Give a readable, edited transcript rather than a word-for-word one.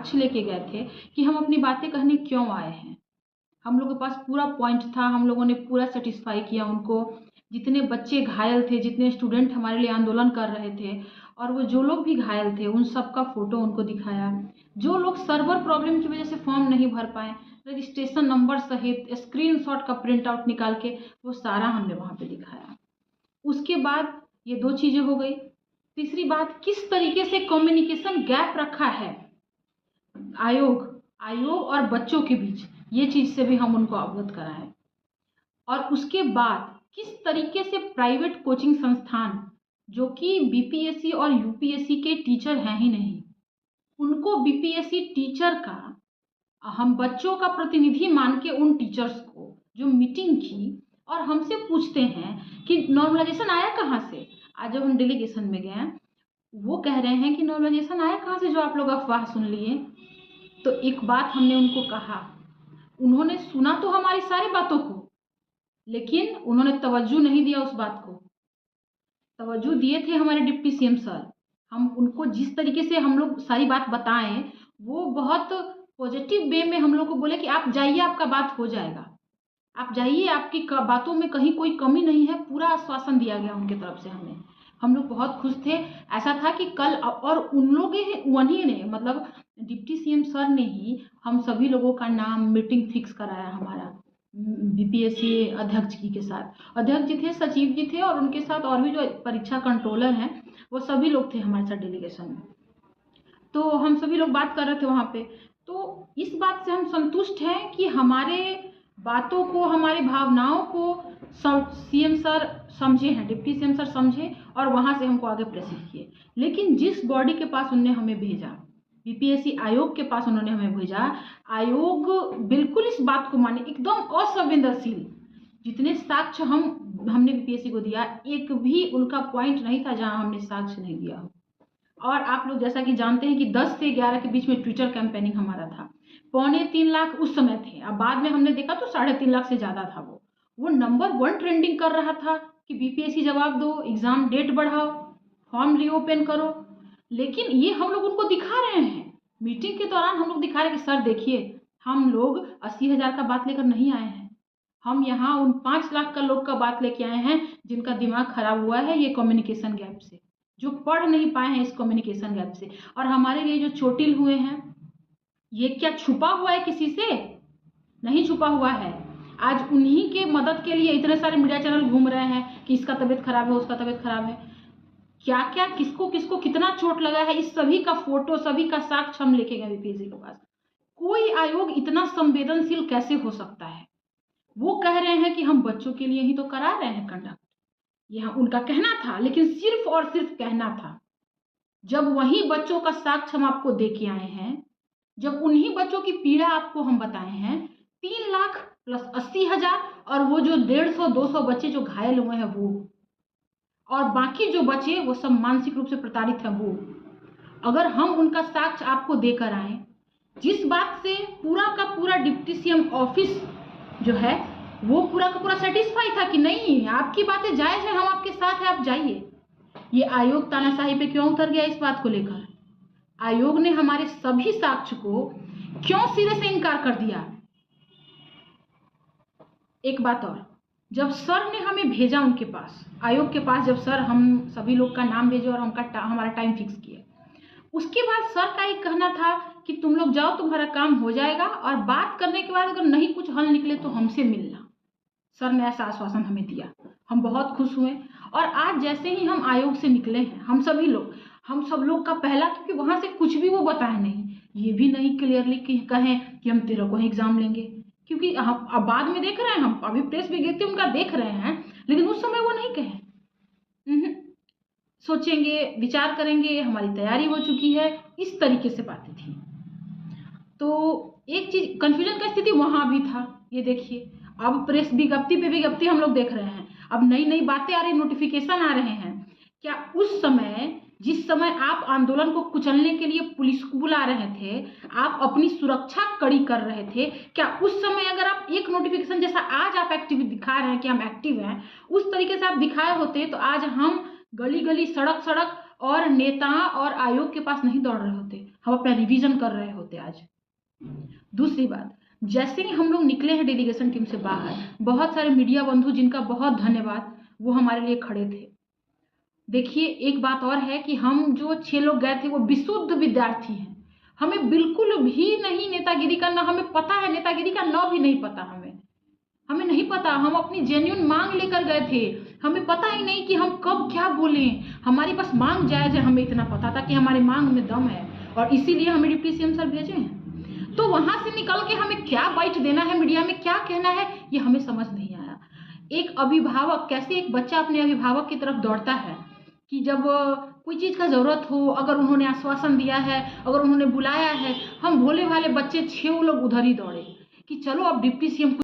साक्ष्य लेके गए थे कि हम अपनी बातें कहने क्यों आए हैं। हम लोगों के पास पूरा पॉइंट था, हम लोगों ने पूरा सेटिस्फाई किया उनको। जितने बच्चे घायल थे, जितने स्टूडेंट हमारे लिए आंदोलन कर रहे थे और वो जो लोग भी घायल थे उन सब का फ़ोटो उनको दिखाया। जो लोग सर्वर प्रॉब्लम की वजह से फॉर्म नहीं भर पाए, रजिस्ट्रेशन नंबर सहित स्क्रीनशॉट का प्रिंट आउट निकाल के वो सारा हमने वहाँ पे दिखाया। उसके बाद ये 2 चीज़ें हो गई। तीसरी बात, किस तरीके से कम्युनिकेशन गैप रखा है आयोग और बच्चों के बीच, ये चीज़ से भी हम उनको अवगत कराएं। और उसके बाद किस तरीके से प्राइवेट कोचिंग संस्थान जो कि बीपीएससी और यूपीएससी के टीचर हैं ही नहीं, उनको बीपीएससी टीचर का हम बच्चों का प्रतिनिधि मान के उन टीचर्स को जो मीटिंग की और हमसे पूछते हैं कि नॉर्मलाइजेशन आया कहाँ से। आज जब हम डेलीगेशन में गए, वो कह रहे हैं कि नॉर्मलाइजेशन आया कहाँ से जो आप लोग अफवाह सुन लिए। तो एक बात हमने उनको कहा, उन्होंने सुना तो हमारी सारी बातों को, लेकिन उन्होंने तवज्जो नहीं दिया उस बात को। तवज्जो दिए थे हमारे डिप्टी सीएम सर। हम उनको जिस तरीके से हम लोग सारी बात बताएं, वो बहुत पॉजिटिव वे में हम लोग को बोले कि आप जाइए, आपका बात हो जाएगा, आप जाइए, आपकी बातों में कहीं कोई कमी नहीं है, पूरा आश्वासन दिया गया उनकी तरफ से हमें। हम लोग बहुत खुश थे। ऐसा था कि कल और उन लोग उन्हीं ने, मतलब डिप्टी सीएम सर ने ही हम सभी लोगों का नाम मीटिंग फिक्स कराया हमारा बीपीएससी अध्यक्ष जी के साथ। अध्यक्ष जी थे, सचिव जी थे और उनके साथ और भी जो परीक्षा कंट्रोलर हैं वो सभी लोग थे हमारे साथ डेलीगेशन में। तो हम सभी लोग बात कर रहे थे वहाँ पे। तो इस बात से हम संतुष्ट हैं कि हमारे बातों को, हमारी भावनाओं को सीएम सर समझे हैं, डिप्टी सीएम सर समझे और वहाँ से हमको आगे प्रेषित किए। लेकिन जिस बॉडी के पास उन्होंने हमें भेजा, बीपीएससी आयोग के पास उन्होंने हमें भेजा, आयोग बिल्कुल इस बात को माने, एकदम असंवेदनशील। जितने साक्ष्य हमने बीपीएससी को दिया, एक भी उनका पॉइंट नहीं था जहां हमने साक्ष्य नहीं दिया हो। और आप लोग जैसा कि जानते हैं कि 10 से 11 के बीच में ट्विटर कैंपेनिंग हमारा था। 2.25 लाख उस समय थे, अब बाद में हमने देखा तो 3.5 लाख से ज़्यादा था। वो नंबर 1 ट्रेंडिंग कर रहा था कि बीपीएससी जवाब दो, एग्ज़ाम डेट बढ़ाओ, फॉर्म रीओपन करो। लेकिन ये हम लोग उनको दिखा रहे हैं, मीटिंग के दौरान हम लोग दिखा रहे हैं कि सर देखिए, हम लोग 80,000 का बात लेकर नहीं आए हैं, हम यहाँ उन 5 लाख का लोग का बात लेके आए हैं जिनका दिमाग खराब हुआ है ये कम्युनिकेशन गैप से, जो पढ़ नहीं पाए हैं इस कम्युनिकेशन गैप से। और हमारे लिए जो चोटिल हुए हैं, ये क्या छुपा हुआ है किसी से? नहीं छुपा हुआ है। आज उन्हीं के मदद के लिए इतने सारे मीडिया चैनल घूम रहे हैं कि इसका तबीयत खराब है, उसका तबीयत खराब है, क्या क्या किसको किसको कितना चोट लगा है, इस सभी का फोटो, सभी का साक्ष्य हम लेके गए बीपीएससी के पास। कोई आयोग इतना संवेदनशील कैसे हो सकता है? वो कह रहे हैं कि हम बच्चों के लिए ही तो करा रहे हैं कंडक्ट, यह उनका कहना था, लेकिन सिर्फ और सिर्फ कहना था। जब वही बच्चों का साक्ष्य हम आपको दे के आए हैं, जब उन्हीं बच्चों की पीड़ा आपको हम बताए हैं, 3 लाख प्लस 80,000 और वो जो 150-200 बच्चे जो घायल हुए हैं वो, और बाकी जो बचे वो सब मानसिक रूप से प्रताड़ित हैं वो, अगर हम उनका साक्ष्य आपको देकर आए, जिस बात से पूरा का पूरा डिप्टी सीएम ऑफिस जो है वो पूरा का पूरा सेटिस्फाई था कि नहीं आपकी बातें जायज है, हम आपके साथ हैं, आप जाइए। ये आयोग तानाशाही पे क्यों उतर गया? इस बात को लेकर आयोग ने हमारे सभी साक्ष्य को क्यों सिरे से इनकार कर दिया? एक बात और, जब सर ने हमें भेजा उनके पास, आयोग के पास, जब सर हम सभी लोग का नाम भेजे और हमारा टाइम फिक्स किए, उसके बाद सर का एक कहना था कि तुम लोग जाओ, तुम्हारा काम हो जाएगा और बात करने के बाद अगर नहीं कुछ हल निकले तो हमसे मिलना। सर ने ऐसा आश्वासन हमें दिया, हम बहुत खुश हुए। और आज जैसे ही हम आयोग से निकले हैं, हम सब लोग का पहला, क्योंकि वहां से कुछ भी वो बताए नहीं, ये भी नहीं क्लियरली कहें कि हम 13 को ही एग्जाम लेंगे, क्योंकि हम अब बाद में देख रहे हैं, हम अभी प्रेस विज्ञप्ति उनका देख रहे हैं, लेकिन उस समय वो नहीं कहे। सोचेंगे, विचार करेंगे, हमारी तैयारी हो चुकी है, इस तरीके से बातें थी। तो एक चीज, कंफ्यूजन का स्थिति वहां भी था। ये देखिए, अब प्रेस विज्ञप्ति पे विज्ञप्ति हम लोग देख रहे हैं, अब नई नई बातें आ रही, नोटिफिकेशन आ रहे हैं। क्या उस समय, जिस समय आप आंदोलन को कुचलने के लिए पुलिस को बुला रहे थे, आप अपनी सुरक्षा कड़ी कर रहे थे, क्या उस समय अगर आप एक नोटिफिकेशन जैसा आज आप एक्टिव दिखा रहे हैं कि हम एक्टिव हैं, उस तरीके से आप दिखाए होते तो आज हम गली गली, सड़क सड़क और नेता और आयोग के पास नहीं दौड़ रहे होते, हम अपना रिवीजन कर रहे होते आज। दूसरी बात, जैसे ही हम लोग निकले हैं डेलीगेशन टीम से बाहर, बहुत सारे मीडिया बंधु जिनका बहुत धन्यवाद, वो हमारे लिए खड़े थे। देखिए, एक बात और है कि हम जो 6 लोग गए थे वो विशुद्ध विद्यार्थी हैं, हमें बिल्कुल भी नहीं नेतागिरी का, ना हमें पता है नेतागिरी का, ना भी नहीं पता हमें नहीं पता। हम अपनी जेन्युइन मांग लेकर गए थे, हमें पता ही नहीं कि हम कब क्या बोलें। हमारी बस मांग जायज है, हमें इतना पता था कि हमारी मांग में दम है, और इसीलिए हमें डिप्टी सीएम सर भेजे हैं। तो वहां से निकल के हमें क्या बाइट देना है, मीडिया में क्या कहना है, ये हमें समझ नहीं आया। एक अभिभावक, कैसे एक बच्चा अपने अभिभावक की तरफ दौड़ता है कि जब कोई चीज़ का ज़रूरत हो, अगर उन्होंने आश्वासन दिया है, अगर उन्होंने बुलाया है, हम भोले भाले बच्चे 6 लोग उधर ही दौड़े कि चलो अब डिप्टी सीएम